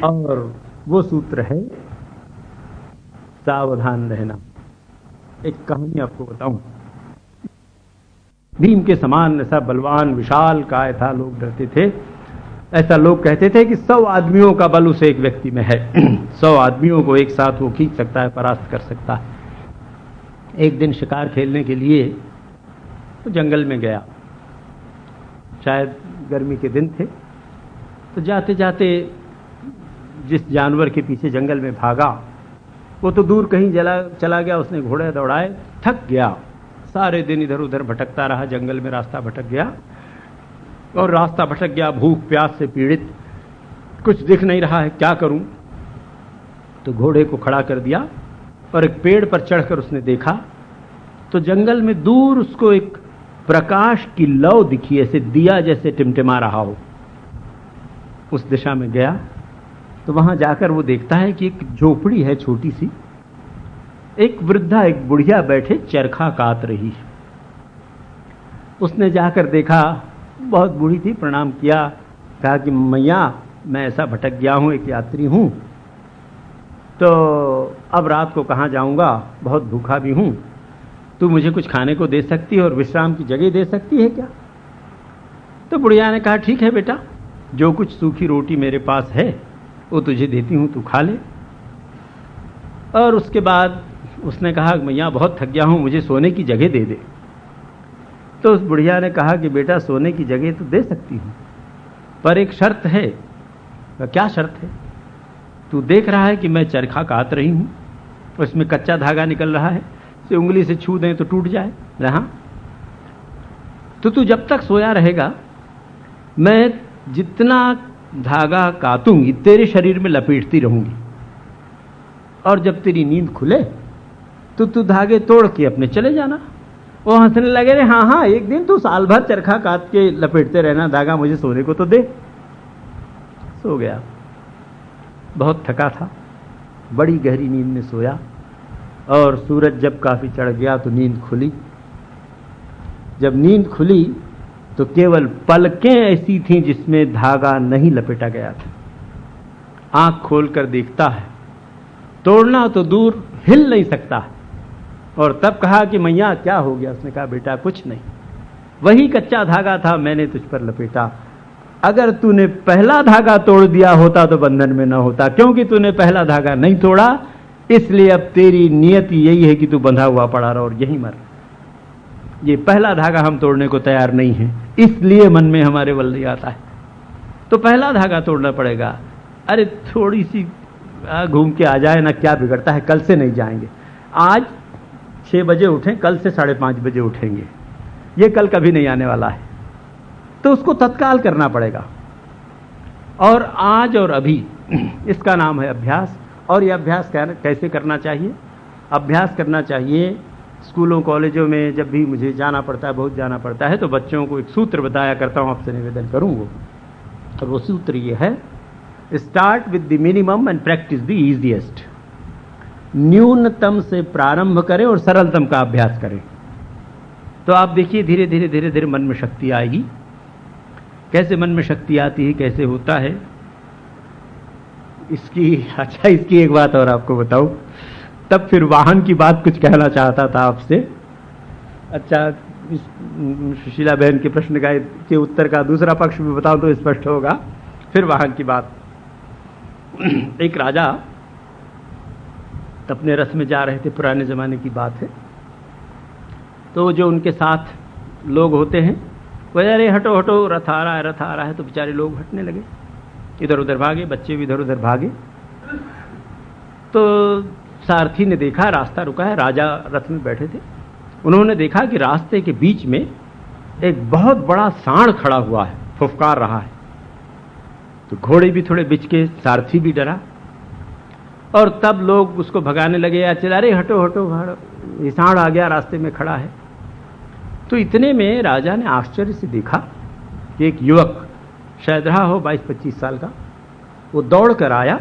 और वो सूत्र है सावधान रहना। एक कहानी आपको बताऊं। भीम के समान ऐसा बलवान विशाल काय था, लोग डरते थे। ऐसा लोग कहते थे कि 100 आदमियों का बल उस एक व्यक्ति में है। 100 आदमियों को एक साथ वो खींच सकता है, परास्त कर सकता है। एक दिन शिकार खेलने के लिए तो जंगल में गया, शायद गर्मी के दिन थे। तो जाते जाते जिस जानवर के पीछे जंगल में भागा वो तो दूर कहीं चला गया। उसने घोड़े दौड़ाए, थक गया, सारे दिन इधर उधर भटकता रहा, जंगल में रास्ता भटक गया। और रास्ता भटक गया, भूख प्यास से पीड़ित, कुछ दिख नहीं रहा है, क्या करूं। तो घोड़े को खड़ा कर दिया और एक पेड़ पर चढ़कर उसने देखा तो जंगल में दूर उसको एक प्रकाश की लौ दिखी, ऐसे दिया जैसे टिमटिमा रहा हो। उस दिशा में गया तो वहां जाकर वो देखता है कि एक झोपड़ी है छोटी सी, एक वृद्धा, एक बुढ़िया बैठे चरखा काट रही है। उसने जाकर देखा, बहुत बूढ़ी थी, प्रणाम किया, कहा कि मैया मैं ऐसा भटक गया हूं, एक यात्री हूं, तो अब रात को कहां जाऊंगा, बहुत भूखा भी हूं, तू मुझे कुछ खाने को दे सकती है और विश्राम की जगह दे सकती है क्या। तो बुढ़िया ने कहा ठीक है बेटा, जो कुछ सूखी रोटी मेरे पास है वो तुझे देती हूं, तू खा ले। और उसके बाद उसने कहा मैया बहुत थक गया हूं, मुझे सोने की जगह दे दे। तो उस बुढ़िया ने कहा कि बेटा सोने की जगह तो दे सकती हूं, पर एक शर्त है। क्या शर्त है। तू देख रहा है कि मैं चरखा काट रही हूं, उसमें कच्चा धागा निकल रहा है, से उंगली से छू दें तो टूट जाए। हाँ, तो तू जब तक सोया रहेगा मैं जितना धागा काटूंगी तेरे शरीर में लपेटती रहूंगी, और जब तेरी नींद खुले तो तू धागे तोड़ के अपने चले जाना। वो हंसने लगे, रे हाँ हाँ, एक दिन तू साल भर चरखा काट के लपेटते रहना धागा, मुझे सोने को तो दे। सो गया, बहुत थका था, बड़ी गहरी नींद में सोया। और सूरज जब काफी चढ़ गया तो नींद खुली। जब नींद खुली तो केवल पलकें ऐसी थीं जिसमें धागा नहीं लपेटा गया था। आंख खोलकर देखता है, तोड़ना तो दूर, हिल नहीं सकता। और तब कहा कि मैया क्या हो गया। उसने कहा बेटा कुछ नहीं, वही कच्चा धागा था, मैंने तुझ पर लपेटा। अगर तूने पहला धागा तोड़ दिया होता तो बंधन में न होता, क्योंकि तूने पहला धागा नहीं तोड़ा, इसलिए अब तेरी नियति यही है कि तू बंधा हुआ पड़ा रहा और यहीं मर। ये पहला धागा हम तोड़ने को तैयार नहीं है, इसलिए मन में हमारे बल नहीं आता है, तो पहला धागा तोड़ना पड़ेगा। अरे थोड़ी सी घूम के आ जाए ना, क्या बिगड़ता है, कल से नहीं जाएंगे। आज 6 बजे उठें, कल से 5:30 बजे उठेंगे, ये कल कभी नहीं आने वाला है, तो उसको तत्काल करना पड़ेगा। और आज और अभी, इसका नाम है अभ्यास। और ये अभ्यास कैसे करना चाहिए। अभ्यास करना चाहिए स्कूलों कॉलेजों में। जब भी मुझे जाना पड़ता है, बहुत जाना पड़ता है, तो बच्चों को एक सूत्र बताया करता हूं, आपसे निवेदन करूंगा। और वो सूत्र ये है, start with the minimum and practice the easiest. न्यूनतम से प्रारंभ करें और सरलतम का अभ्यास करें, तो आप देखिए धीरे धीरे धीरे धीरे मन में शक्ति आएगी। कैसे मन में शक्ति आती है, कैसे होता है, इसकी एक बात और आपको बताऊं। तब फिर वाहन की बात कुछ कहना चाहता था आपसे। अच्छा, सुशीला बहन के प्रश्न के उत्तर का दूसरा पक्ष भी बताऊं तो स्पष्ट होगा। फिर वाहन की बात। एक राजा अपने रथ में जा रहे थे, पुराने जमाने की बात है। तो जो उनके साथ लोग होते हैं वो, अरे हटो हटो, रथ आ रहा है, रथ आ रहा है। तो बेचारे लोग हटने लगे, इधर उधर भागे, बच्चे भी इधर उधर भागे। तो सारथी ने देखा रास्ता रुका है, राजा रथ में बैठे थे। उन्होंने देखा कि रास्ते के बीच में एक बहुत बड़ा सांड खड़ा हुआ है, फुफकार रहा है। तो घोड़े भी थोड़े बिचके, सारथी भी डरा, और तब लोग उसको भगाने लगे, या चला, अरे हटो हटो, ये सांड आ गया, रास्ते में खड़ा है। तो इतने में राजा ने आश्चर्य से देखा कि एक युवक, शायद रहा हो 22-25 साल का, वो दौड़ कर आया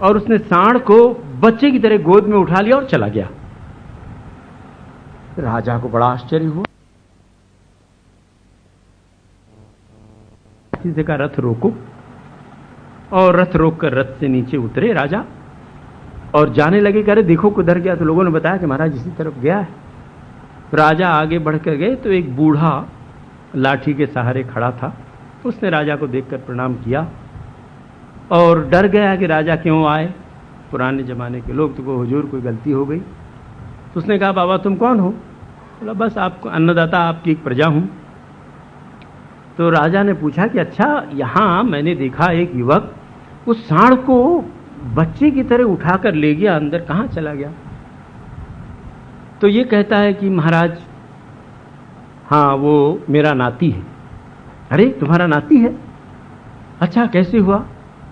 और उसने सांड को बच्चे की तरह गोद में उठा लिया और चला गया। राजा को बड़ा आश्चर्य हुआ। किसी का रथ रोको। और रथ रोककर रथ से नीचे उतरे राजा और जाने लगे कि अरे देखो किधर गया। तो लोगों ने बताया कि महाराज इसी तरफ गया है। तो राजा आगे बढ़कर गए तो एक बूढ़ा लाठी के सहारे खड़ा था। उसने राजा को देखकर प्रणाम किया और डर गया कि राजा क्यों आए। पुराने जमाने के लोग तो को हुजूर कोई गलती हो गई। तो उसने कहा बाबा तुम कौन हो? बोला बस आपको अन्नदाता आपकी एक प्रजा हूं। तो राजा ने पूछा कि अच्छा यहां मैंने देखा एक युवक उस सांड को बच्चे की तरह उठाकर ले गया, अंदर कहां चला गया? तो ये कहता है कि महाराज हाँ वो मेरा नाती है। अरे तुम्हारा नाती है? अच्छा कैसे हुआ?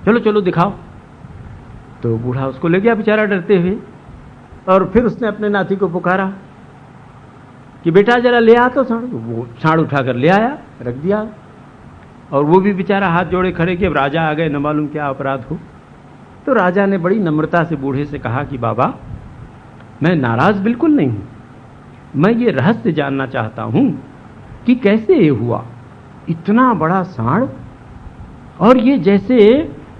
चलो चलो दिखाओ। तो बूढ़ा उसको ले गया बेचारा डरते हुए और फिर उसने अपने नाती को पुकारा कि बेटा जरा ले आ तो सांड। वो सांड उठाकर ले आया, रख दिया और वो भी बेचारा हाथ जोड़े खड़े कि अब राजा आ गए, न मालूम क्या अपराध हो। तो राजा ने बड़ी नम्रता से बूढ़े से कहा कि बाबा मैं नाराज बिल्कुल नहीं हूं, मैं ये रहस्य जानना चाहता हूं कि कैसे ये हुआ, इतना बड़ा सांड और ये जैसे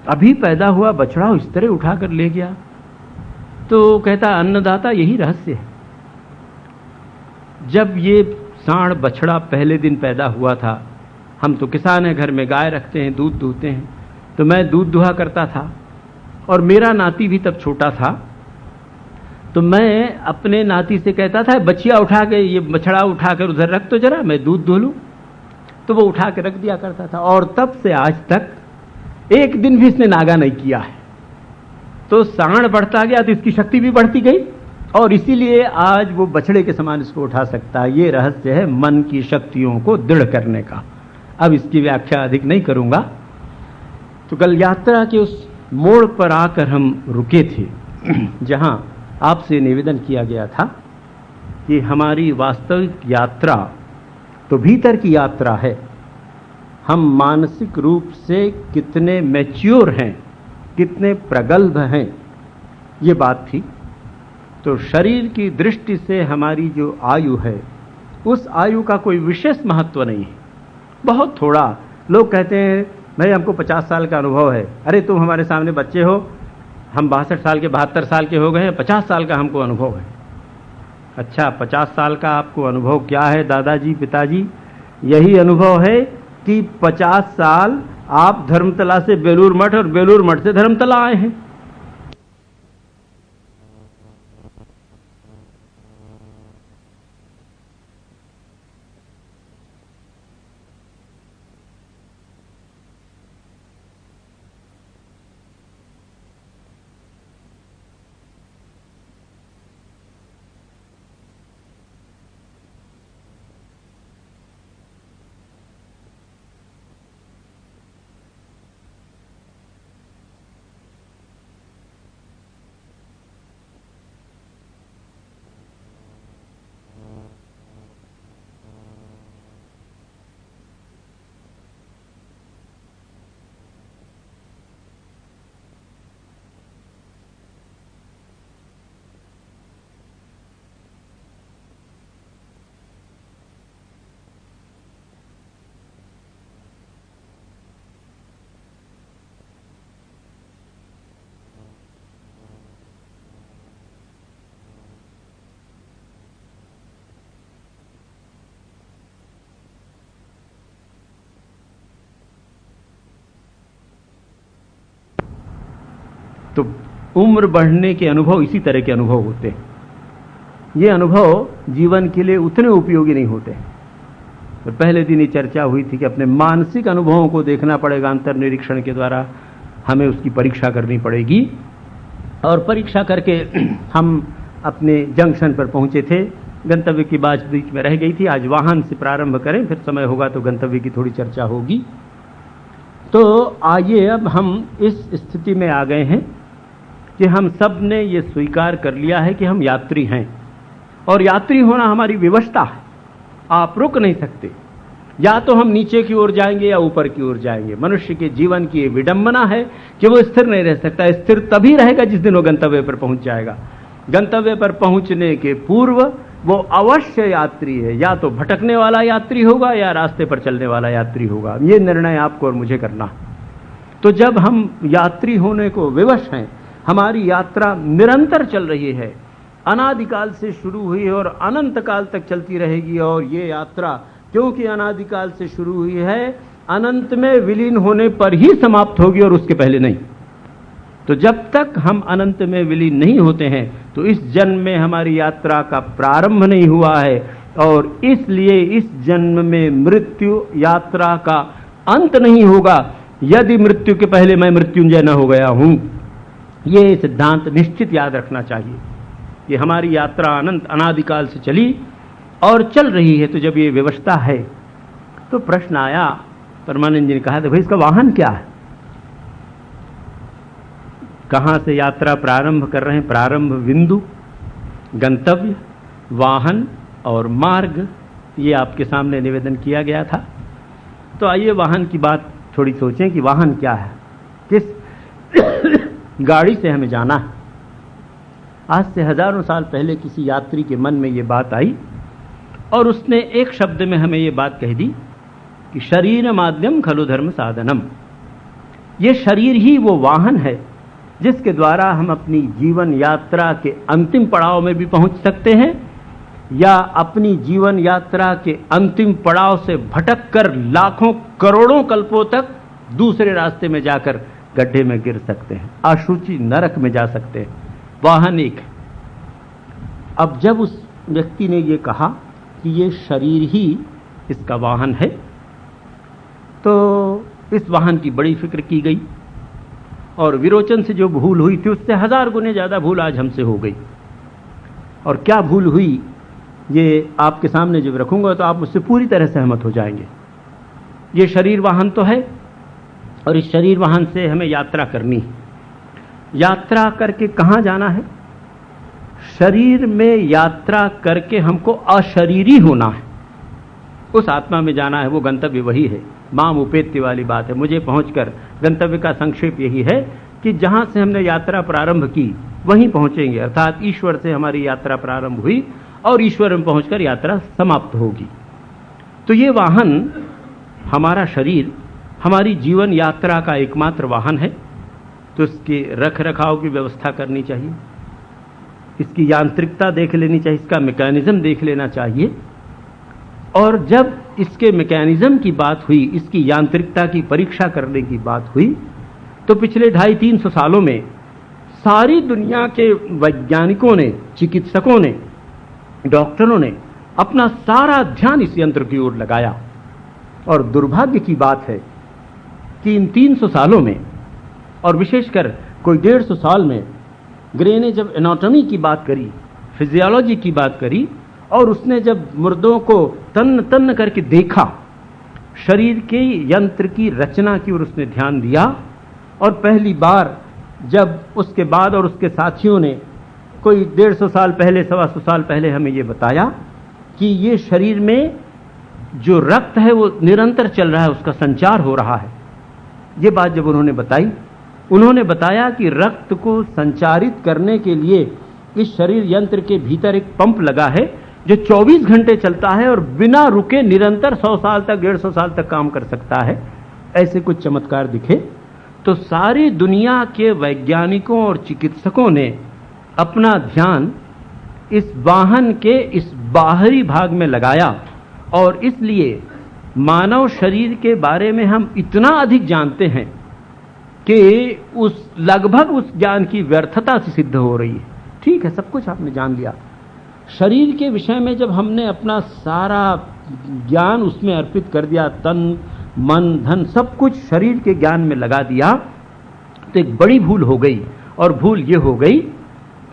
अभी पैदा हुआ बछड़ा इस तरह उठाकर ले गया। तो कहता अन्नदाता यही रहस्य है। जब ये सांड बछड़ा पहले दिन पैदा हुआ था, हम तो किसान हैं, घर में गाय रखते हैं, दूध दूहते हैं, तो मैं दूध दुहा करता था और मेरा नाती भी तब छोटा था। तो मैं अपने नाती से कहता था बछिया उठा के, ये बछड़ा उठाकर उधर रख तो जरा मैं दूध धो लूं। तो वो उठा के रख दिया करता था और तब से आज तक एक दिन भी इसने नागा नहीं किया है। तो सांड बढ़ता गया तो इसकी शक्ति भी बढ़ती गई और इसीलिए आज वो बछड़े के समान इसको उठा सकता है। ये रहस्य है मन की शक्तियों को दृढ़ करने का। अब इसकी व्याख्या अधिक नहीं करूंगा। तो कल यात्रा के उस मोड़ पर आकर हम रुके थे जहां आपसे निवेदन किया गया था कि हमारी वास्तविक यात्रा तो भीतर की यात्रा है। हम मानसिक रूप से कितने मैच्योर हैं, कितने प्रगल्भ हैं, ये बात थी। तो शरीर की दृष्टि से हमारी जो आयु है उस आयु का कोई विशेष महत्व नहीं है, बहुत थोड़ा। लोग कहते हैं भाई हमको 50 साल का अनुभव है। अरे तुम हमारे सामने बच्चे हो, हम 62 साल के 72 साल के हो गए हैं, 50 साल का हमको अनुभव है। अच्छा 50 साल का आपको अनुभव क्या है दादाजी पिताजी? यही अनुभव है कि 50 साल आप धर्मतला से बेलूर मठ और बेलूर मठ से धर्मतला आए हैं। तो उम्र बढ़ने के अनुभव इसी तरह के अनुभव होते हैं। ये अनुभव जीवन के लिए उतने उपयोगी नहीं होते। तो पहले दिन ये चर्चा हुई थी कि अपने मानसिक अनुभवों को देखना पड़ेगा, अंतर्निरीक्षण के द्वारा हमें उसकी परीक्षा करनी पड़ेगी। और परीक्षा करके हम अपने जंक्शन पर पहुंचे थे। गंतव्य की बात बीच में रह गई थी। आज वाहन से प्रारंभ करें, फिर समय होगा तो गंतव्य की थोड़ी चर्चा होगी। तो आइए अब हम इस स्थिति में आ गए हैं कि हम सब ने ये स्वीकार कर लिया है कि हम यात्री हैं और यात्री होना हमारी विवशता है। आप रुक नहीं सकते, या तो हम नीचे की ओर जाएंगे या ऊपर की ओर जाएंगे। मनुष्य के जीवन की ये विडंबना है कि वो स्थिर नहीं रह सकता। स्थिर तभी रहेगा जिस दिन वो गंतव्य पर पहुंच जाएगा। गंतव्य पर पहुंचने के पूर्व वो अवश्य यात्री है, या तो भटकने वाला यात्री होगा या रास्ते पर चलने वाला यात्री होगा। ये निर्णय आपको और मुझे करना है। तो जब हम यात्री होने को विवश हैं, हमारी यात्रा निरंतर चल रही है, अनादिकाल से शुरू हुई है और अनंत काल तक चलती रहेगी, और ये यात्रा क्योंकि अनादिकाल से शुरू हुई है, अनंत में विलीन होने पर ही समाप्त होगी और उसके पहले नहीं। तो जब तक हम अनंत में विलीन नहीं होते हैं, तो इस जन्म में हमारी यात्रा का प्रारंभ नहीं हुआ है, और इसलिए इस जन्म में मृत्यु यात्रा का अंत नहीं होगा यदि मृत्यु के पहले मैं मृत्युंजय न हो गया हूं। ये सिद्धांत निश्चित याद रखना चाहिए कि हमारी यात्रा अनंत अनादिकाल से चली और चल रही है। तो जब ये व्यवस्था है, तो प्रश्न आया, परमानंद जी ने कहा, तो भाई इसका वाहन क्या है? कहां से यात्रा प्रारंभ कर रहे हैं? प्रारंभ बिंदु, गंतव्य, वाहन और मार्ग, ये आपके सामने निवेदन किया गया था। तो आइए वाहन की बात थोड़ी सोचें कि वाहन क्या है, किस गाड़ी से हमें जाना है। आज से हजारों साल पहले किसी यात्री के मन में ये बात आई और उसने एक शब्द में हमें ये बात कह दी कि शरीर माध्यम खलु धर्म साधनम। ये शरीर ही वो वाहन है जिसके द्वारा हम अपनी जीवन यात्रा के अंतिम पड़ाव में भी पहुंच सकते हैं, या अपनी जीवन यात्रा के अंतिम पड़ाव से भटक कर लाखों करोड़ों कल्पों तक दूसरे रास्ते में जाकर गड्ढे में गिर सकते हैं, अशुचि नरक में जा सकते हैं। वाहन एक है। अब जब उस व्यक्ति ने ये कहा कि ये शरीर ही इसका वाहन है, तो इस वाहन की बड़ी फिक्र की गई, और विरोचन से जो भूल हुई थी उससे 1000 गुने ज्यादा भूल आज हमसे हो गई। और क्या भूल हुई ये आपके सामने जब रखूंगा तो आप मुझसे पूरी तरह सहमत हो जाएंगे। ये शरीर वाहन तो है, और इस शरीर वाहन से हमें यात्रा करनी है। यात्रा करके कहां जाना है? शरीर में यात्रा करके हमको अशरीरी होना है, उस आत्मा में जाना है। वो गंतव्य वही है, माम उपेत्य वाली बात है। मुझे पहुंचकर, गंतव्य का संक्षेप यही है कि जहां से हमने यात्रा प्रारंभ की वहीं पहुंचेंगे, अर्थात ईश्वर से हमारी यात्रा प्रारंभ हुई और ईश्वर में पहुंचकर यात्रा समाप्त होगी। तो ये वाहन, हमारा शरीर, हमारी जीवन यात्रा का एकमात्र वाहन है। तो इसके रख रखाव की व्यवस्था करनी चाहिए, इसकी यांत्रिकता देख लेनी चाहिए, इसका मैकेनिज्म देख लेना चाहिए। और जब इसके मैकेनिज्म की बात हुई, इसकी यांत्रिकता की परीक्षा करने की बात हुई, तो पिछले 250-300 सालों में सारी दुनिया के वैज्ञानिकों ने, चिकित्सकों ने, डॉक्टरों ने अपना सारा ध्यान इस यंत्र की ओर लगाया। और दुर्भाग्य की बात है कि इन 300 सालों में, और विशेषकर कोई 150 साल में, ग्रे ने जब एनाटॉमी की बात करी, फिजियोलॉजी की बात करी, और उसने जब मुर्दों को तन्न तन्न करके देखा, शरीर के यंत्र की रचना की ओर उसने ध्यान दिया। और पहली बार जब उसके बाद और उसके साथियों ने कोई 150 साल पहले, 125 साल पहले हमें ये बताया कि ये शरीर में जो रक्त है वो निरंतर चल रहा है, उसका संचार हो रहा है। ये बात जब उन्होंने बताई, उन्होंने बताया कि रक्त को संचारित करने के लिए इस शरीर यंत्र के भीतर एक पंप लगा है जो 24 घंटे चलता है और बिना रुके निरंतर 100 साल तक, 150 साल तक काम कर सकता है। ऐसे कुछ चमत्कार दिखे तो सारी दुनिया के वैज्ञानिकों और चिकित्सकों ने अपना ध्यान इस वाहन के इस बाहरी भाग में लगाया। और इसलिए मानव शरीर के बारे में हम इतना अधिक जानते हैं कि उस लगभग उस ज्ञान की व्यर्थता से सिद्ध हो रही है। ठीक है, सब कुछ आपने जान लिया, शरीर के विषय में जब हमने अपना सारा ज्ञान उसमें अर्पित कर दिया, तन मन धन सब कुछ शरीर के ज्ञान में लगा दिया, तो एक बड़ी भूल हो गई। और भूल ये हो गई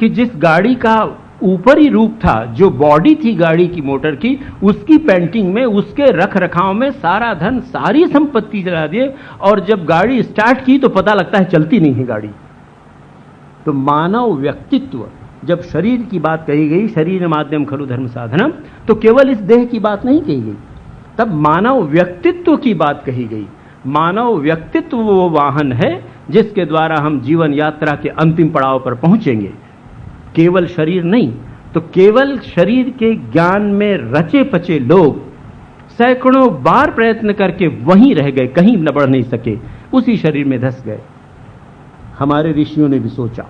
कि जिस गाड़ी का ऊपरी रूप था, जो बॉडी थी गाड़ी की, मोटर की, उसकी पेंटिंग में, उसके रख रखाव में सारा धन, सारी संपत्ति चला दिए, और जब गाड़ी स्टार्ट की तो पता लगता है चलती नहीं है गाड़ी। तो मानव व्यक्तित्व, जब शरीर की बात कही गई, शरीर माध्यम खलु धर्म साधनम, तो केवल इस देह की बात नहीं कही गई, तब मानव व्यक्तित्व की बात कही गई। मानव व्यक्तित्व वो वाहन है जिसके द्वारा हम जीवन यात्रा के अंतिम पड़ाव पर पहुंचेंगे, केवल शरीर नहीं। तो केवल शरीर के ज्ञान में रचे पचे लोग सैकड़ों बार प्रयत्न करके वहीं रह गए, कहीं न बढ़ नहीं सके, उसी शरीर में धस गए। हमारे ऋषियों ने भी सोचा,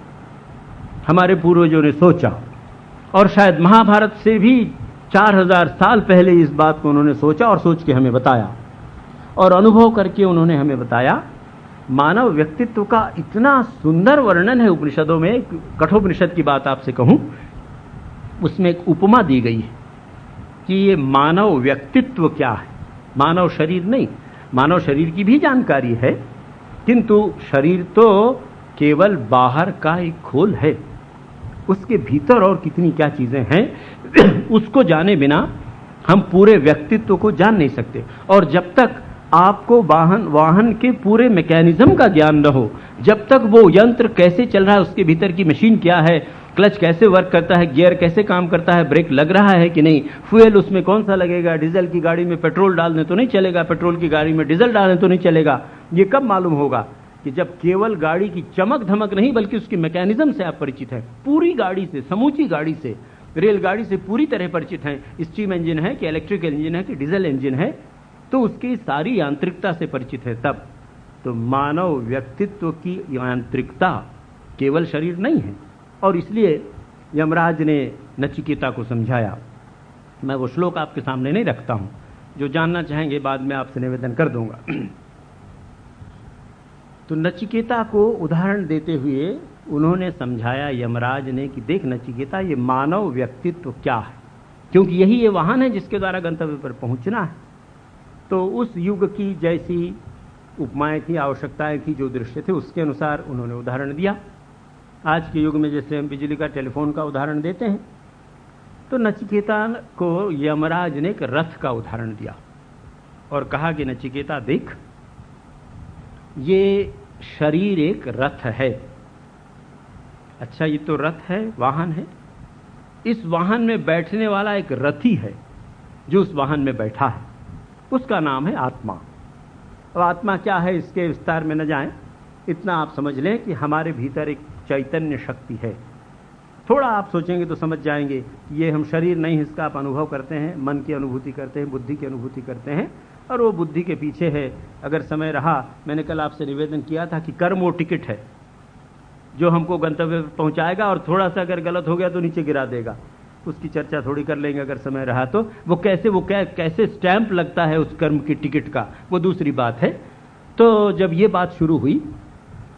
हमारे पूर्वजों ने सोचा, और शायद महाभारत से भी 4000 साल पहले इस बात को उन्होंने सोचा और सोच के हमें बताया, और अनुभव करके उन्होंने हमें बताया। मानव व्यक्तित्व का इतना सुंदर वर्णन है उपनिषदों में। कठोपनिषद की बात आपसे कहूं, उसमें एक उपमा दी गई है कि ये मानव व्यक्तित्व क्या है। मानव शरीर नहीं, मानव शरीर की भी जानकारी है, किंतु शरीर तो केवल बाहर का एक खोल है। उसके भीतर और कितनी क्या चीजें हैं उसको जाने बिना हम पूरे व्यक्तित्व को जान नहीं सकते। और जब तक आपको वाहन के पूरे मैकेनिज्म का ज्ञान न हो, जब तक वो यंत्र कैसे चल रहा है, उसके भीतर की मशीन क्या है, क्लच कैसे वर्क करता है, गियर कैसे काम करता है, ब्रेक लग रहा है कि नहीं, फ्यूल उसमें कौन सा लगेगा, डीजल की गाड़ी में पेट्रोल डालने तो नहीं चलेगा, पेट्रोल की गाड़ी में डीजल डालने तो नहीं चलेगा, ये कब मालूम होगा? कि जब केवल गाड़ी की चमक धमक नहीं बल्कि उसकी मैकेनिज्म से आप परिचित हैं, पूरी गाड़ी से, समूची गाड़ी से, रेलगाड़ी से पूरी तरह परिचित हैं। स्टीम इंजन है कि इलेक्ट्रिकल इंजन है कि डीजल इंजन है, तो उसकी सारी यांत्रिकता से परिचित है तब। तो मानव व्यक्तित्व की यांत्रिकता केवल शरीर नहीं है, और इसलिए यमराज ने नचिकेता को समझाया। मैं वो श्लोक आपके सामने नहीं रखता हूं, जो जानना चाहेंगे बाद में आपसे निवेदन कर दूंगा। तो नचिकेता को उदाहरण देते हुए उन्होंने समझाया यमराज ने कि देख नचिकेता, ये मानव व्यक्तित्व क्या है, क्योंकि यही ये वाहन है जिसके द्वारा गंतव्य पर पहुंचना है। तो उस युग की जैसी उपमाएं थी, आवश्यकताएं थी, जो दृश्य थे, उसके अनुसार उन्होंने उदाहरण दिया। आज के युग में जैसे हम बिजली का, टेलीफोन का उदाहरण देते हैं, तो नचिकेता को यमराज ने एक रथ का उदाहरण दिया और कहा कि नचिकेता देख, ये शरीर एक रथ है। अच्छा, ये तो रथ है, वाहन है। इस वाहन में बैठने वाला एक रथी है जो उस वाहन में बैठा है, उसका नाम है आत्मा। अब आत्मा क्या है इसके विस्तार में न जाएं, इतना आप समझ लें कि हमारे भीतर एक चैतन्य शक्ति है। थोड़ा आप सोचेंगे तो समझ जाएंगे, ये हम शरीर नहीं, इसका आप अनुभव करते हैं, मन की अनुभूति करते हैं, बुद्धि की अनुभूति करते हैं, और वो बुद्धि के पीछे है। अगर समय रहा, मैंने कल आपसे निवेदन किया था कि कर्म वो टिकट है जो हमको गंतव्य पर पहुंचाएगा, और थोड़ा सा अगर गलत हो गया तो नीचे गिरा देगा। उसकी चर्चा थोड़ी कर लेंगे अगर समय रहा तो। वो कैसे स्टैंप लगता है उस कर्म की टिकट का, वो दूसरी बात है। तो जब ये बात शुरू हुई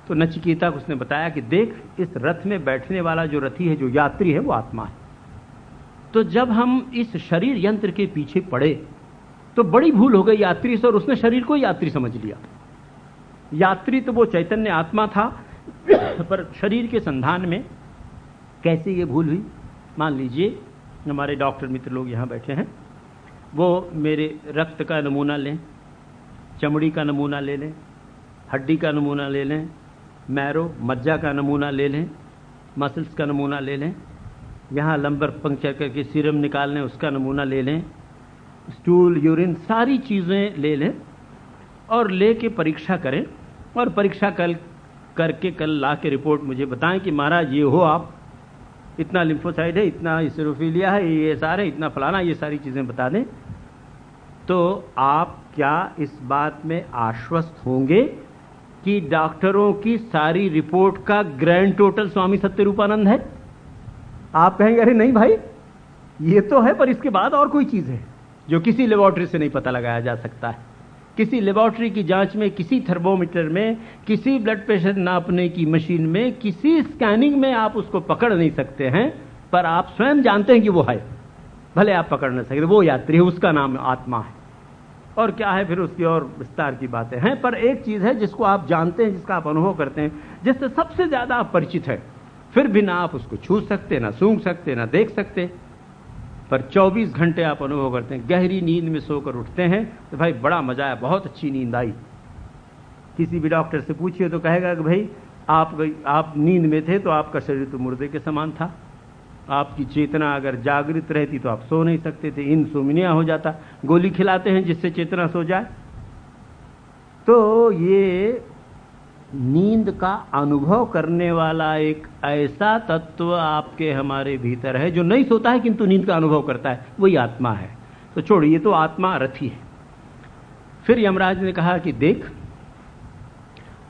तो नचिकेता को उसने बताया कि देख, इस रथ में बैठने वाला जो रथी है, जो यात्री है, वो आत्मा है। तो जब हम इस शरीर यंत्र के पीछे पड़े तो बड़ी भूल हो गई यात्री से, और उसने शरीर को यात्री समझ लिया। यात्री तो वो चैतन्य आत्मा था, पर शरीर के संधान में कैसे ये भूल हुई? मान लीजिए हमारे डॉक्टर मित्र लोग यहाँ बैठे हैं, वो मेरे रक्त का नमूना लें, चमड़ी का नमूना ले लें, हड्डी का नमूना ले लें, मैरो मज्जा का नमूना ले लें, मसल्स का नमूना ले लें, यहाँ लंबर पंक्चर करके सीरम निकालने उसका नमूना ले लें, स्टूल, यूरिन, सारी चीज़ें ले लें और लेके परीक्षा करें, और परीक्षा करके कल ला के रिपोर्ट मुझे बताएं कि महाराज ये हो आप, इतना लिम्फोसाइड है, इतना इसिरोफिलिया है, ये सारे, इतना फलाना, ये सारी चीज़ें बता दें। तो आप क्या इस बात में आश्वस्त होंगे कि डॉक्टरों की सारी रिपोर्ट का ग्रैंड टोटल स्वामी सत्यरूपानंद है? आप कहेंगे अरे नहीं भाई, ये तो है, पर इसके बाद और कोई चीज़ है जो किसी लेबोरेटरी से नहीं पता लगाया जा सकता है। किसी लेबोरेटरी की जांच में, किसी थर्मोमीटर में, किसी ब्लड प्रेशर नापने की मशीन में, किसी स्कैनिंग में आप उसको पकड़ नहीं सकते हैं, पर आप स्वयं जानते हैं कि वो है। भले आप पकड़ नहीं सकते, वो यात्री है, उसका नाम आत्मा है। और क्या है फिर उसकी और विस्तार की बातें हैं, पर एक चीज है जिसको आप जानते हैं, जिसका आप अनुभव करते हैं, जिससे सबसे ज्यादा आप परिचित हैं, फिर भी ना आप उसको छू सकते, ना सूंघ सकते, ना देख सकते, पर 24 घंटे आप अनुभव करते हैं। गहरी नींद में सोकर उठते हैं तो भाई बड़ा मजा आया, बहुत अच्छी नींद आई। किसी भी डॉक्टर से पूछिए तो कहेगा कि भाई आप नींद में थे तो आपका शरीर तो मुर्दे के समान था, आपकी चेतना अगर जागृत रहती तो आप सो नहीं सकते थे, इंसोम्निया हो जाता। गोली खिलाते हैं जिससे चेतना सो जाए। तो ये नींद का अनुभव करने वाला एक ऐसा तत्व आपके हमारे भीतर है जो नहीं सोता है किंतु नींद का अनुभव करता है, वही आत्मा है। तो छोड़िए, तो आत्मा रथी है। फिर यमराज ने कहा कि देख,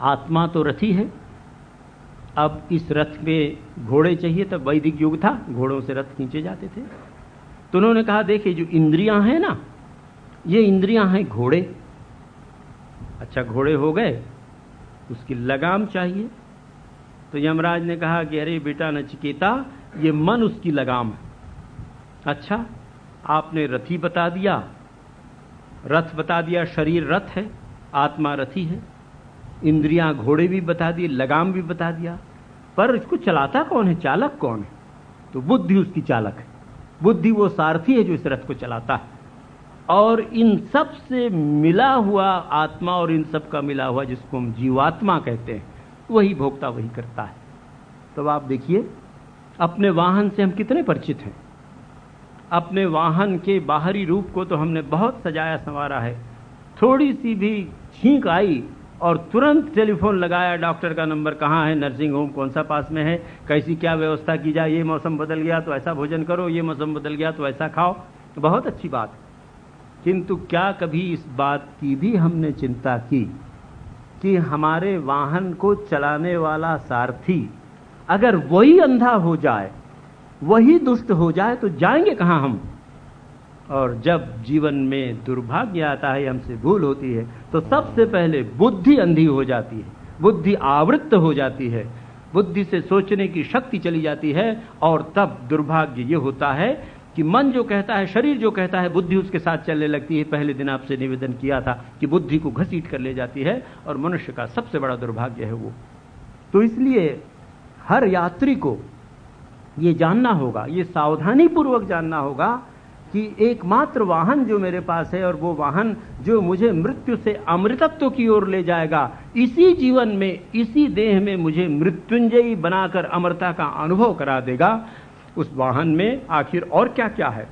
आत्मा तो रथी है, अब इस रथ में घोड़े चाहिए। तब वैदिक युग था, घोड़ों से रथ खींचे जाते थे। तो उन्होंने कहा देखिए जो इंद्रियां हैं ना, ये इंद्रियां हैं घोड़े। अच्छा घोड़े हो गए, उसकी लगाम चाहिए। तो यमराज ने कहा कि अरे बेटा नचिकेता, ये मन उसकी लगाम है। अच्छा आपने रथी बता दिया, रथ बता दिया, शरीर रथ है, आत्मा रथी है, इंद्रियां घोड़े भी बता दी, लगाम भी बता दिया, पर इसको चलाता कौन है, चालक कौन है? तो बुद्धि उसकी चालक है। बुद्धि वो सारथी है जो इस रथ को चलाता है। और इन सब से मिला हुआ आत्मा और इन सब का मिला हुआ जिसको हम जीवात्मा कहते हैं, वही भोगता, वही करता है। तो आप देखिए अपने वाहन से हम कितने परिचित हैं। अपने वाहन के बाहरी रूप को तो हमने बहुत सजाया संवारा है। थोड़ी सी भी छींक आई और तुरंत टेलीफोन लगाया, डॉक्टर का नंबर कहाँ है, नर्सिंग होम कौन सा पास में है, कैसी क्या व्यवस्था की जाए, ये मौसम बदल गया तो ऐसा भोजन करो, ये मौसम बदल गया तो ऐसा खाओ। बहुत अच्छी बात, किंतु क्या कभी इस बात की भी हमने चिंता की कि हमारे वाहन को चलाने वाला सारथी अगर वही अंधा हो जाए, वही दुष्ट हो जाए, तो जाएंगे कहां हम? और जब जीवन में दुर्भाग्य आता है, हमसे भूल होती है, तो सबसे पहले बुद्धि अंधी हो जाती है, बुद्धि आवृत्त हो जाती है, बुद्धि से सोचने की शक्ति चली जाती है। और तब दुर्भाग्य ये होता है कि मन जो कहता है, शरीर जो कहता है, बुद्धि उसके साथ चलने लगती है। पहले दिन आपसे निवेदन किया था कि बुद्धि को घसीट कर ले जाती है, और मनुष्य का सबसे बड़ा दुर्भाग्य है वो। तो इसलिए हर यात्री को ये जानना होगा, ये सावधानी पूर्वक जानना होगा कि एकमात्र वाहन जो मेरे पास है, और वो वाहन जो मुझे मृत्यु से अमृतत्व की ओर ले जाएगा, इसी जीवन में, इसी देह में मुझे मृत्युंजयी बनाकर अमरता का अनुभव करा देगा, उस वाहन में आखिर और क्या क्या है।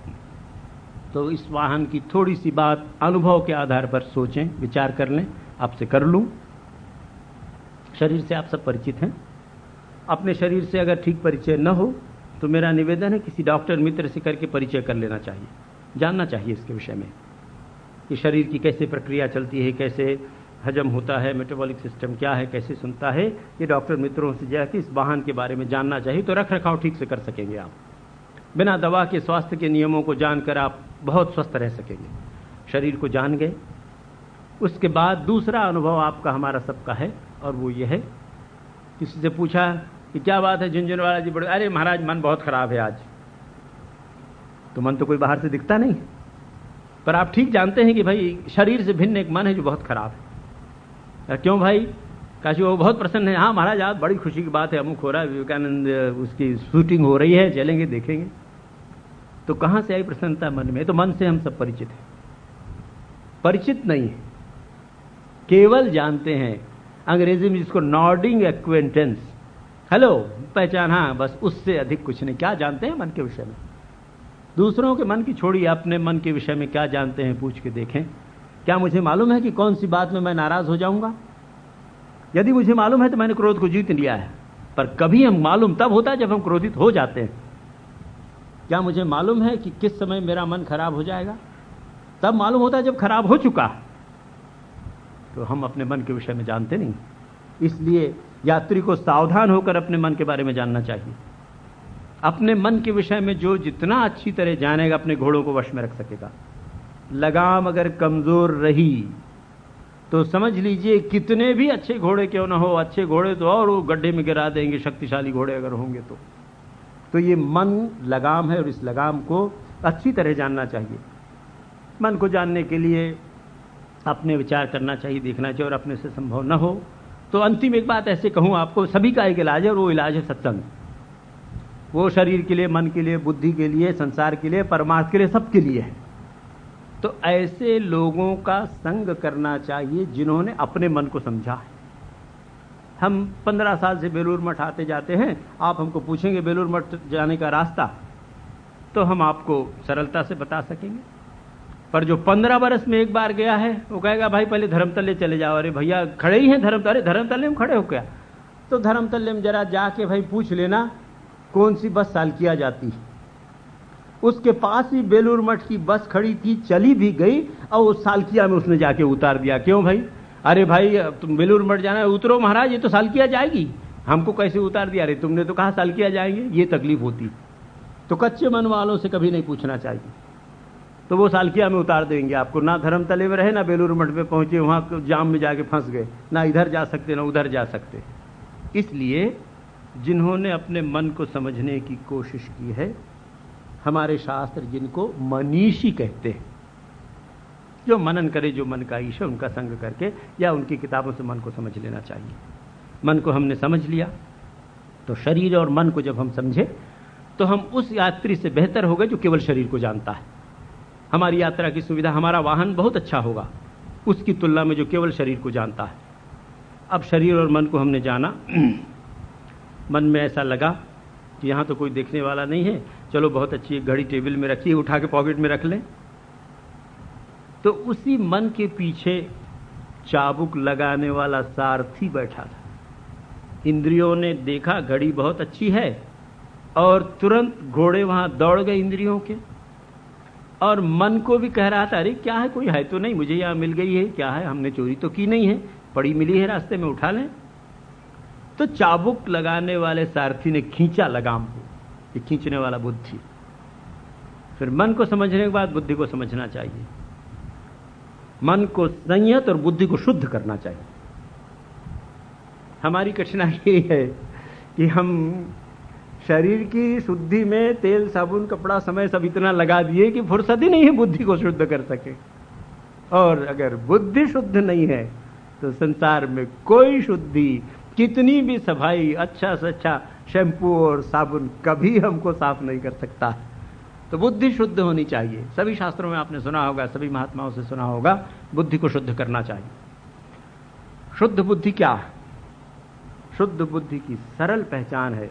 तो इस वाहन की थोड़ी सी बात अनुभव के आधार पर सोचें, विचार कर लें। आपसे कर लूं, शरीर से आप सब परिचित हैं। अपने शरीर से अगर ठीक परिचय न हो तो मेरा निवेदन है किसी डॉक्टर मित्र से करके परिचय कर लेना चाहिए, जानना चाहिए इसके विषय में कि शरीर की कैसे प्रक्रिया चलती है, कैसे हजम होता है, मेटाबॉलिक सिस्टम क्या है, कैसे सुनता है। ये डॉक्टर मित्रों से जाकर इस वाहन के बारे में जानना चाहिए, तो रख रखाव ठीक से कर सकेंगे आप। बिना दवा के स्वास्थ्य के नियमों को जानकर आप बहुत स्वस्थ रह सकेंगे। शरीर को जान गए, उसके बाद दूसरा अनुभव आपका हमारा सबका है, और वो ये है, किसी से पूछा कि क्या बात है झुंझुनवाला जी, बड़े, अरे महाराज मन बहुत खराब है आज। तो मन तो कोई बाहर से दिखता नहीं, पर आप ठीक जानते हैं कि भाई शरीर से भिन्न एक मन है जो बहुत खराब है। क्यों भाई? काशी वो बहुत प्रसन्न है। हाँ महाराज आप, बड़ी खुशी की बात है, अमुक हो रहा है, विवेकानंद उसकी शूटिंग हो रही है, चलेंगे देखेंगे। तो कहां से आई प्रसन्नता मन में? तो मन से हम सब परिचित हैं। परिचित नहीं है, केवल जानते हैं। अंग्रेजी में जिसको नॉडिंग एक्वेंटेंस, हेलो, पहचान, हाँ, बस उससे अधिक कुछ नहीं। क्या जानते हैं मन के विषय में? दूसरों के मन की छोड़िए, अपने मन के विषय में क्या जानते हैं पूछ के देखें। क्या मुझे मालूम है कि कौन सी बात में मैं नाराज हो जाऊंगा? यदि मुझे मालूम है तो मैंने क्रोध को जीत लिया है। पर कभी हम मालूम तब होता है जब हम क्रोधित हो जाते हैं। क्या मुझे मालूम है कि किस समय मेरा मन खराब हो जाएगा? तब मालूम होता है जब खराब हो चुका। तो हम अपने मन के विषय में जानते नहीं। इसलिए यात्री को सावधान होकर अपने मन के बारे में जानना चाहिए। अपने मन के विषय में जो जितना अच्छी तरह जानेगा, अपने घोड़ों को वश में रख सकेगा। लगाम अगर कमजोर रही तो समझ लीजिए कितने भी अच्छे घोड़े क्यों ना हो, अच्छे घोड़े तो और वो गड्ढे में गिरा देंगे, शक्तिशाली घोड़े अगर होंगे तो ये मन लगाम है, और इस लगाम को अच्छी तरह जानना चाहिए। मन को जानने के लिए अपने विचार करना चाहिए, देखना चाहिए, और अपने से संभव न हो तो अंतिम एक बात ऐसे कहूं आपको, सभी का एक इलाज है, और वो इलाज है सत्संग। वो शरीर के लिए, मन के लिए, बुद्धि के लिए, संसार के लिए, परमार्थ के लिए, सबके लिए है। तो ऐसे लोगों का संग करना चाहिए जिन्होंने अपने मन को समझा है। हम 15 साल से बेलूर मठ आते जाते हैं, आप हमको पूछेंगे बेलूर मठ जाने का रास्ता, तो हम आपको सरलता से बता सकेंगे। पर जो 15 बरस में एक बार गया है, वो कहेगा भाई पहले धर्मतल्ले चले जाओ। अरे भैया खड़े ही हैं धर्मतल्ले में खड़े हो क्या? तो धर्मतल्ले में जरा जाके भाई पूछ लेना कौन सी बस सालकिया जाती है। उसके पास ही बेलूर मठ की बस खड़ी थी, चली भी गई, और उस सालकिया में उसने जाके उतार दिया। क्यों भाई? अरे भाई तुम बेलूर मठ जाना है, उतरो महाराज, ये तो सालकिया जाएगी, हमको कैसे उतार दिया? अरे तुमने तो कहा सालकिया जाएंगे, ये तकलीफ होती। तो कच्चे मन वालों से कभी नहीं पूछना चाहिए, तो वो सालकिया में उतार देंगे आपको। ना धर्मतले में रहे, ना बेलूर मठ में पहुंचे, वहां जाम में जाके फंस गए, ना इधर जा सकते ना उधर जा सकते। इसलिए जिन्होंने अपने मन को समझने की कोशिश की है, हमारे शास्त्र जिनको मनीषी कहते हैं, जो मनन करे, जो मन का ईश है उनका संग करके या उनकी किताबों से मन को समझ लेना चाहिए। मन को हमने समझ लिया तो शरीर और मन को जब हम समझे तो हम उस यात्री से बेहतर हो गए जो केवल शरीर को जानता है। हमारी यात्रा की सुविधा, हमारा वाहन बहुत अच्छा होगा उसकी तुलना में जो केवल शरीर को जानता है। अब शरीर और मन को हमने जाना, मन में ऐसा लगा कि यहाँ तो कोई देखने वाला नहीं है, चलो बहुत अच्छी एक घड़ी टेबल में रखिए, उठा के पॉकेट में रख लें। तो उसी मन के पीछे चाबुक लगाने वाला सारथी बैठा था। इंद्रियों ने देखा घड़ी बहुत अच्छी है और तुरंत घोड़े वहां दौड़ गए इंद्रियों के, और मन को भी कह रहा था अरे क्या है, कोई है तो नहीं, मुझे यहाँ मिल गई है, क्या है, हमने चोरी तो की नहीं है, पड़ी मिली है रास्ते में, उठा लें। तो चाबुक लगाने वाले सारथी ने खींचा लगाम को, ये खींचने वाला बुद्धि। फिर मन को समझने के बाद बुद्धि को समझना चाहिए, मन को संयत और बुद्धि को शुद्ध करना चाहिए। हमारी कठिनाई यही है कि हम शरीर की शुद्धि में तेल साबुन कपड़ा समय सब इतना लगा दिए कि फुर्सत ही नहीं है बुद्धि को शुद्ध कर सके। और अगर बुद्धि शुद्ध नहीं है तो संसार में कोई शुद्धि, कितनी भी सफाई, अच्छा से अच्छा शैम्पू और साबुन कभी हमको साफ नहीं कर सकता। तो बुद्धि शुद्ध होनी चाहिए। सभी शास्त्रों में आपने सुना होगा, सभी महात्माओं से सुना होगा, बुद्धि को शुद्ध करना चाहिए। शुद्ध बुद्धि क्या है? शुद्ध बुद्धि की सरल पहचान है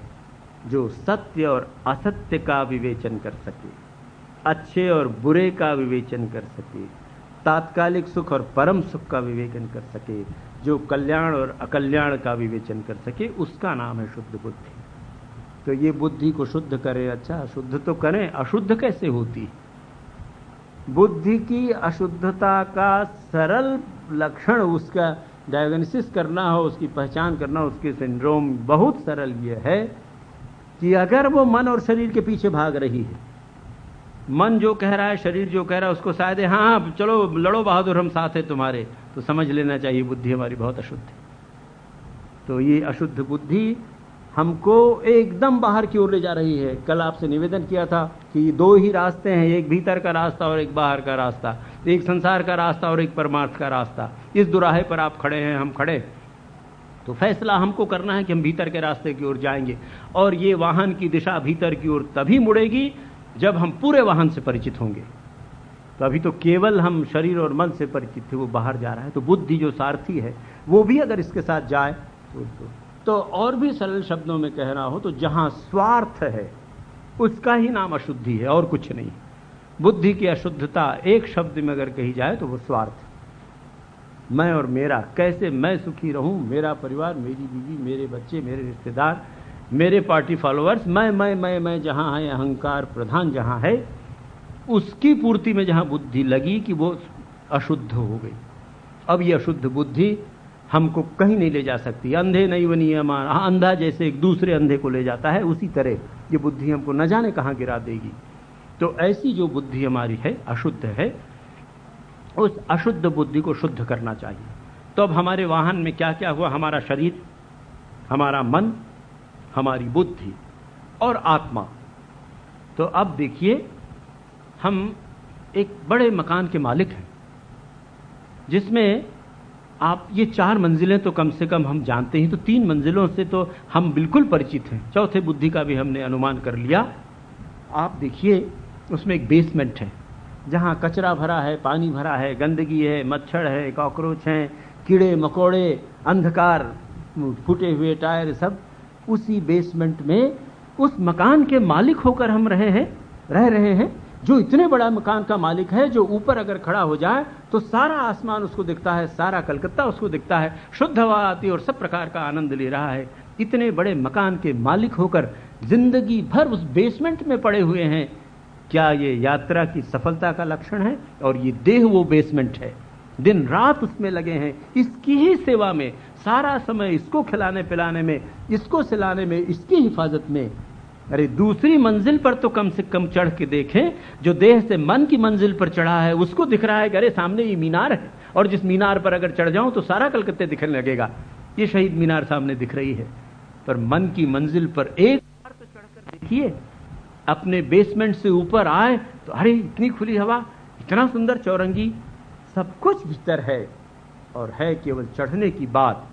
जो सत्य और असत्य का विवेचन कर सके, अच्छे और बुरे का विवेचन कर सके, तात्कालिक सुख और परम सुख का विवेचन कर सके, जो कल्याण और अकल्याण का विवेचन कर सके, उसका नाम है शुद्ध बुद्धि। तो ये बुद्धि को शुद्ध करें। अच्छा, शुद्ध तो करें, अशुद्ध कैसे होती? बुद्धि की अशुद्धता का सरल लक्षण, उसका डायग्नोसिस करना हो, उसकी पहचान करना, उसके सिंड्रोम बहुत सरल ये है कि अगर वो मन और शरीर के पीछे भाग रही है, मन जो कह रहा है, शरीर जो कह रहा है, उसको शायद हाँ चलो लड़ो बहादुर, हम साथ हैं तुम्हारे, तो समझ लेना चाहिए बुद्धि हमारी बहुत अशुद्ध है। तो ये अशुद्ध बुद्धि हमको एकदम बाहर की ओर ले जा रही है। कल आपसे निवेदन किया था कि दो ही रास्ते हैं, एक भीतर का रास्ता और एक बाहर का रास्ता, एक संसार का रास्ता और एक परमार्थ का रास्ता। इस दुराहे पर आप खड़े हैं, हम खड़े, तो फैसला हमको करना है कि हम भीतर के रास्ते की ओर जाएंगे। और ये वाहन की दिशा भीतर की ओर तभी मुड़ेगी जब हम पूरे वाहन से परिचित होंगे। तो अभी तो केवल हम शरीर और मन से परिचित थे, वो बाहर जा रहा है। तो बुद्धि जो सारथी है वो भी अगर इसके साथ जाए तो और भी सरल शब्दों में कहना हो तो जहां स्वार्थ है उसका ही नाम अशुद्धि है और कुछ नहीं। बुद्धि की अशुद्धता एक शब्द में अगर कही जाए तो वो स्वार्थ। मैं और मेरा, कैसे मैं सुखी रहूं, मेरा परिवार, मेरी बीवी, मेरे बच्चे, मेरे रिश्तेदार, मेरे पार्टी फॉलोअर्स, मैं जहां है, अहंकार प्रधान जहां है, उसकी पूर्ति में जहां बुद्धि लगी कि वो अशुद्ध हो गई। अब ये अशुद्ध बुद्धि हमको कहीं नहीं ले जा सकती। अंधे नहीं वो नियमान, अंधा जैसे एक दूसरे अंधे को ले जाता है, उसी तरह ये बुद्धि हमको न जाने कहाँ गिरा देगी। तो ऐसी जो बुद्धि हमारी है, अशुद्ध है, उस अशुद्ध बुद्धि को शुद्ध करना चाहिए। तो अब हमारे वाहन में क्या क्या हुआ? हमारा शरीर, हमारा मन, हमारी बुद्धि और आत्मा। तो अब देखिए, हम एक बड़े मकान के मालिक हैं जिसमें आप ये 4 मंजिलें तो कम से कम हम जानते हैं, तो 3 मंजिलों से तो हम बिल्कुल परिचित हैं, चौथे बुद्धि का भी हमने अनुमान कर लिया। आप देखिए, उसमें एक बेसमेंट है जहाँ कचरा भरा है, पानी भरा है, गंदगी है, मच्छर है, कॉकरोच हैं, कीड़े मकोड़े, अंधकार, फूटे हुए टायर, सब उसी बेसमेंट में उस मकान के मालिक होकर हम रह रहे हैं। जो इतने बड़ा मकान का मालिक है, जो ऊपर अगर खड़ा हो जाए तो सारा आसमान उसको दिखता है, सारा कलकत्ता उसको दिखता है, शुद्ध हवा आती है और सब प्रकार का आनंद ले रहा है। इतने बड़े मकान के मालिक होकर जिंदगी भर उस बेसमेंट में पड़े हुए हैं। क्या ये यात्रा की सफलता का लक्षण है? और ये देह वो बेसमेंट है। दिन रात उसमें लगे हैं, इसकी ही सेवा में, सारा समय इसको खिलाने पिलाने में, इसको सिलाने में, इसकी हिफाजत में। अरे दूसरी मंजिल पर तो कम से कम चढ़ के देखें। जो देह से मन की मंजिल पर चढ़ा है उसको दिख रहा है कि अरे सामने ये मीनार है, और जिस मीनार पर अगर चढ़ जाऊं तो सारा कलकत्ते दिखने लगेगा। ये शहीद मीनार सामने दिख रही है, पर मन की मंजिल पर एक बार तो चढ़कर देखिए। अपने बेसमेंट से ऊपर आए तो अरे इतनी खुली हवा, इतना सुंदर चौरंगी, सब कुछ भीतर है, और है केवल चढ़ने की बात।